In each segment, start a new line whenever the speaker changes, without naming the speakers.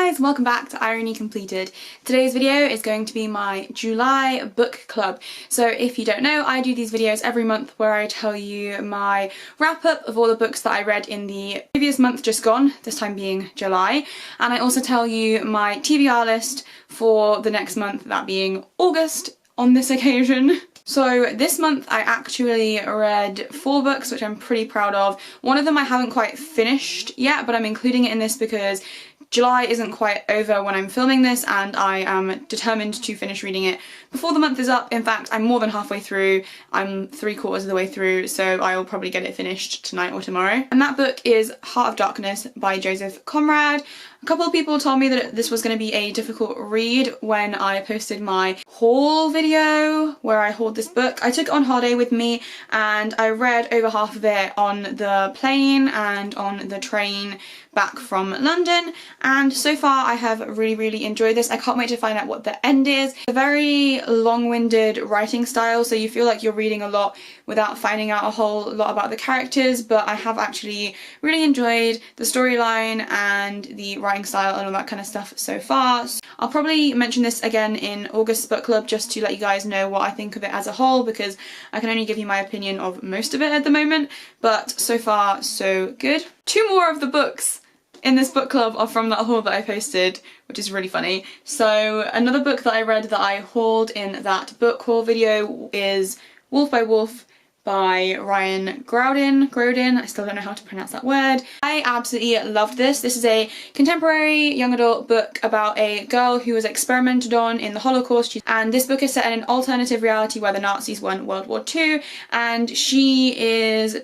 guys, welcome back to Irony Completed. Today's video is going to be my July book club. So if you don't know, I do these videos every month where I tell you my wrap up of all the books that I read in the previous month just gone, this time being July, and I also tell you my TBR list for the next month, that being August on this occasion. So this month I actually read 4 books, which I'm pretty proud of. One of them I haven't quite finished yet, but I'm including it in this because July isn't quite over when I'm filming this and I am determined to finish reading it before the month is up. In fact, I'm more than halfway through. I'm 3/4 of the way through, so I'll probably get it finished tonight or tomorrow. And that book is Heart of Darkness by Joseph Conrad. A couple of people told me that this was going to be a difficult read when I posted my haul video where I hauled this book. I took it on holiday with me and I read over half of it on the plane and on the train back from London, and so far I have really enjoyed this. I can't wait to find out what the end is. A very long-winded writing style, so you feel like you're reading a lot without finding out a whole lot about the characters, but I have actually really enjoyed the storyline and the writing style and all that kind of stuff so far. So I'll probably mention this again in August's book club just to let you guys know what I think of it as a whole, because I can only give you my opinion of most of it at the moment, but so far so good. 2 more of the books in this book club are from that haul that I posted, which is really funny. So another book that I read that I hauled in that book haul video is Wolf by Wolf by Ryan Grodin. I still don't know how to pronounce that word. I absolutely loved this. This is a contemporary young adult book about a girl who was experimented on in the Holocaust, and this book is set in an alternative reality where the Nazis won World War II, and she is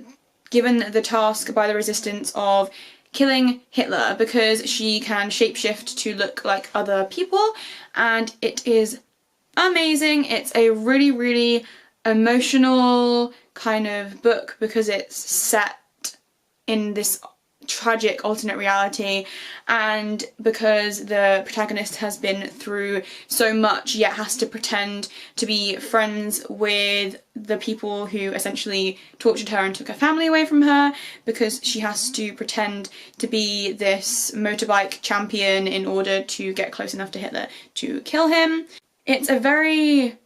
given the task by the resistance of killing Hitler because she can shapeshift to look like other people, and it is amazing. It's a really emotional kind of book because it's set in this tragic alternate reality, and because the protagonist has been through so much yet has to pretend to be friends with the people who essentially tortured her and took her family away from her, because she has to pretend to be this motorbike champion in order to get close enough to Hitler to kill him. It's a very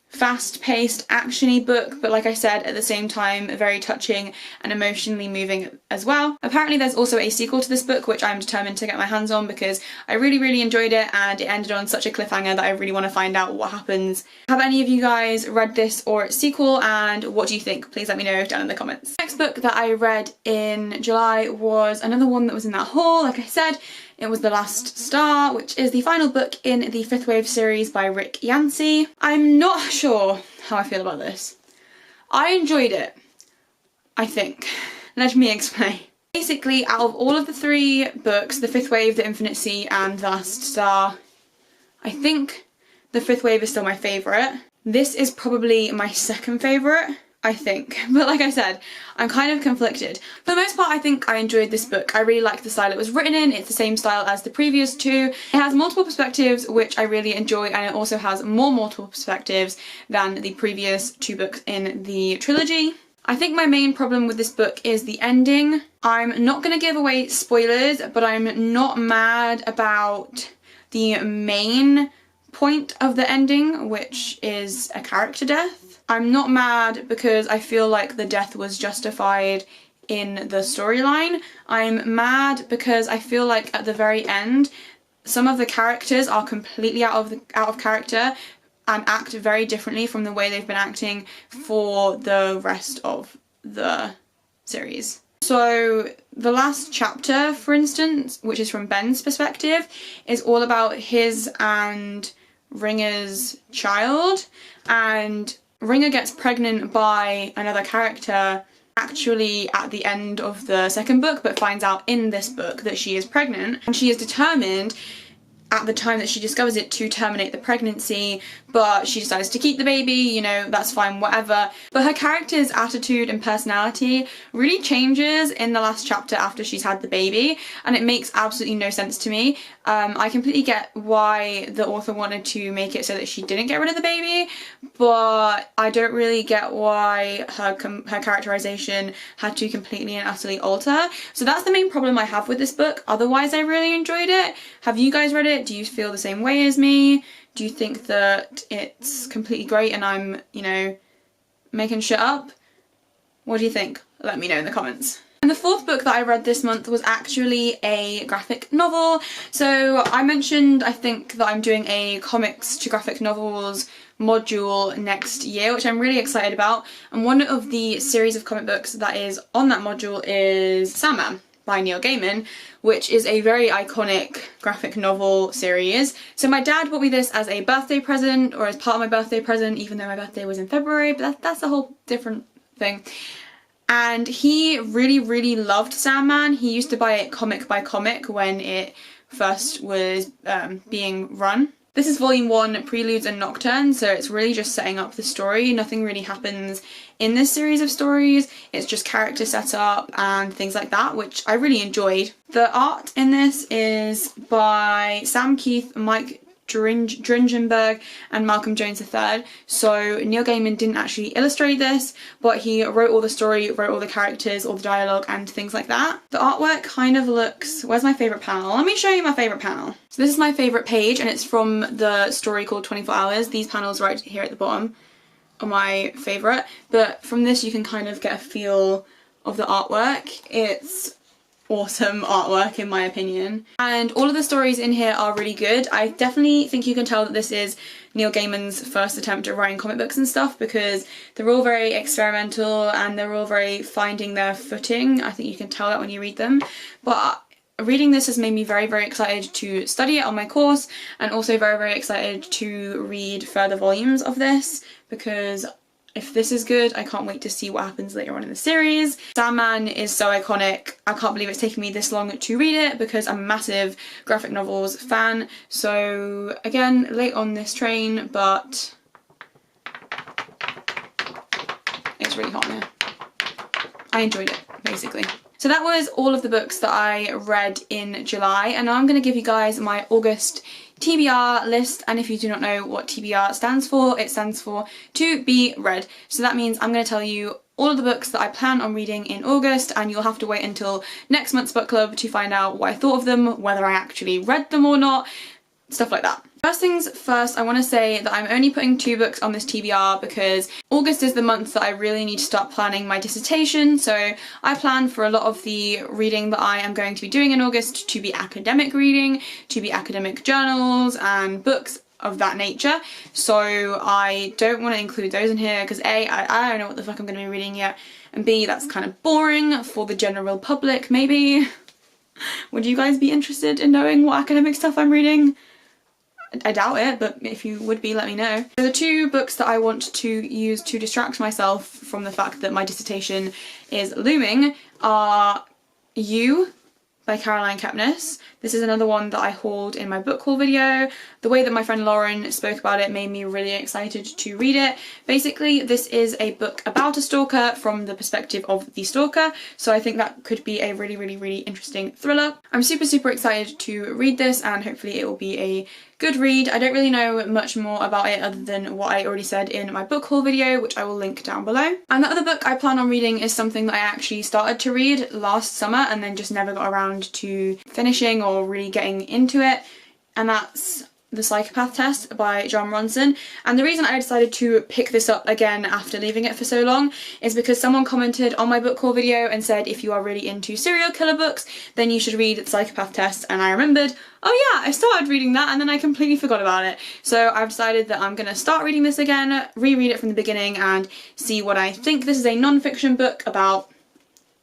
fast-paced, action-y book, but like I said, at the same time, very touching and emotionally moving as well. Apparently there's also a sequel to this book, which I'm determined to get my hands on because I really enjoyed it, and it ended on such a cliffhanger that I really want to find out what happens. Have any of you guys read this or its sequel, and what do you think? Please let me know down in the comments. The next book that I read in July was another one that was in that haul. Like I said, it was The Last Star, which is the final book in the 5th Wave series by Rick Yancey. I'm not sure how I feel about this. I enjoyed it, I think. Let me explain. Basically, out of all of the 3 books, The 5th Wave, The Infinite Sea and The Last Star, I think The 5th Wave is still my favourite. This is probably my 2nd favourite, I think. But like I said, I'm kind of conflicted. For the most part, I think I enjoyed this book. I really liked the style it was written in. It's the same style as the previous 2. It has multiple perspectives, which I really enjoy, and it also has more multiple perspectives than the previous 2 books in the trilogy. I think my main problem with this book is the ending. I'm not going to give away spoilers, but I'm not mad about the main point of the ending, which is a character death. I'm not mad because I feel like the death was justified in the storyline. I'm mad because I feel like at the very end some of the characters are completely out of character and act very differently from the way they've been acting for the rest of the series. So the last chapter, for instance, which is from Ben's perspective, is all about his and Ringer's child, and Ringer gets pregnant by another character actually at the end of the 2nd book, but finds out in this book that she is pregnant, and she is determined at the time that she discovers it to terminate the pregnancy, but she decides to keep the baby, you know, that's fine, whatever. But her character's attitude and personality really changes in the last chapter after she's had the baby, and it makes absolutely no sense to me. I completely get why the author wanted to make it so that she didn't get rid of the baby, but I don't really get why her characterization had to completely and utterly alter. So that's the main problem I have with this book. Otherwise I really enjoyed it. Have you guys read it? Do you feel the same way as me? Do you think that it's completely great and I'm, you know, making shit up? What do you think? Let me know in the comments. And the fourth book that I read this month was actually a graphic novel. So I mentioned, I think, that I'm doing a comics to graphic novels module next year, which I'm really excited about. And one of the series of comic books that is on that module is Sandman by Neil Gaiman, which is a very iconic graphic novel series. So my dad bought me this as a birthday present, or as part of my birthday present, even though my birthday was in February, but that's a whole different thing. And he really loved Sandman. He used to buy it comic by comic when it first was being run. This is volume 1, Preludes and Nocturnes, so it's really just setting up the story. Nothing really happens in this series of stories. It's just character setup and things like that, which I really enjoyed. The art in this is by Sam Keith, Mike Dringenberg and Malcolm Jones III. So Neil Gaiman didn't actually illustrate this, but he wrote all the story, wrote all the characters, all the dialogue and things like that. The artwork kind of looks... Where's my favourite panel? Let me show you my favourite panel. So this is my favourite page and it's from the story called 24 Hours. These panels right here at the bottom are my favourite, but from this you can kind of get a feel of the artwork. It's awesome artwork in my opinion, and all of the stories in here are really good. I definitely think you can tell that this is Neil Gaiman's first attempt at writing comic books and stuff, because they're all very experimental and they're all very finding their footing. I think you can tell that when you read them, but reading this has made me very excited to study it on my course, and also very excited to read further volumes of this, because if this is good, I can't wait to see what happens later on in the series. Sandman is so iconic. I can't believe it's taken me this long to read it because I'm a massive graphic novels fan. So again, late on this train, but it's really hot in here. I enjoyed it, basically. So that was all of the books that I read in July, and now I'm going to give you guys my August TBR list. And if you do not know what TBR stands for, it stands for to be read. So that means I'm going to tell you all of the books that I plan on reading in August, and you'll have to wait until next month's book club to find out what I thought of them, whether I actually read them or not, stuff like that. First things first, I want to say that I'm only putting 2 books on this TBR because August is the month that I really need to start planning my dissertation. So I plan for a lot of the reading that I am going to be doing in August to be academic reading, to be academic journals and books of that nature. So I don't want to include those in here because A, I don't know what the fuck I'm going to be reading yet, and B, that's kind of boring for the general public maybe. Would you guys be interested in knowing what academic stuff I'm reading? I doubt it, but if you would be, let me know. So the 2 books that I want to use to distract myself from the fact that my dissertation is looming are You by Caroline Kepnes. This is another one that I hauled in my book haul video. The way that my friend Lauren spoke about it made me really excited to read it. Basically, this is a book about a stalker from the perspective of the stalker, so I think that could be a really interesting thriller. I'm super excited to read this, and hopefully it will be a good read. I don't really know much more about it other than what I already said in my book haul video, which I will link down below. And the other book I plan on reading is something that I actually started to read last summer and then just never got around to finishing or really getting into it, and that's The Psychopath Test by Jon Ronson. And the reason I decided to pick this up again after leaving it for so long is because someone commented on my book haul video and said if you are really into serial killer books then you should read The Psychopath Test, and I remembered, oh yeah, I started reading that and then I completely forgot about it. So I've decided that I'm going to start reading this again, reread it from the beginning and see what I think. This is a non-fiction book about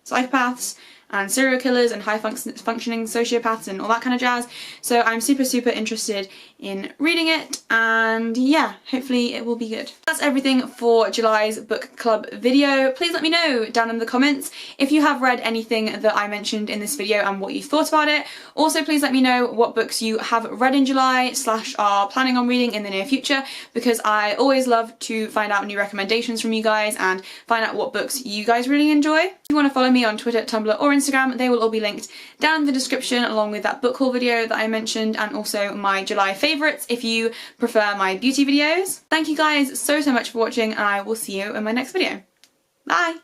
psychopaths and serial killers and high functioning sociopaths and all that kind of jazz. So I'm super interested in reading it, and yeah, hopefully it will be good. That's everything for July's book club video. Please let me know down in the comments if you have read anything that I mentioned in this video and what you thought about it. Also, please let me know what books you have read in July / are planning on reading in the near future, because I always love to find out new recommendations from you guys and find out what books you guys really enjoy. If you want to follow me on Twitter, Tumblr or Instagram, they will all be linked down in the description, along with that book haul video that I mentioned and also my July favourites if you prefer my beauty videos. Thank you guys so much for watching, and I will see you in my next video. Bye!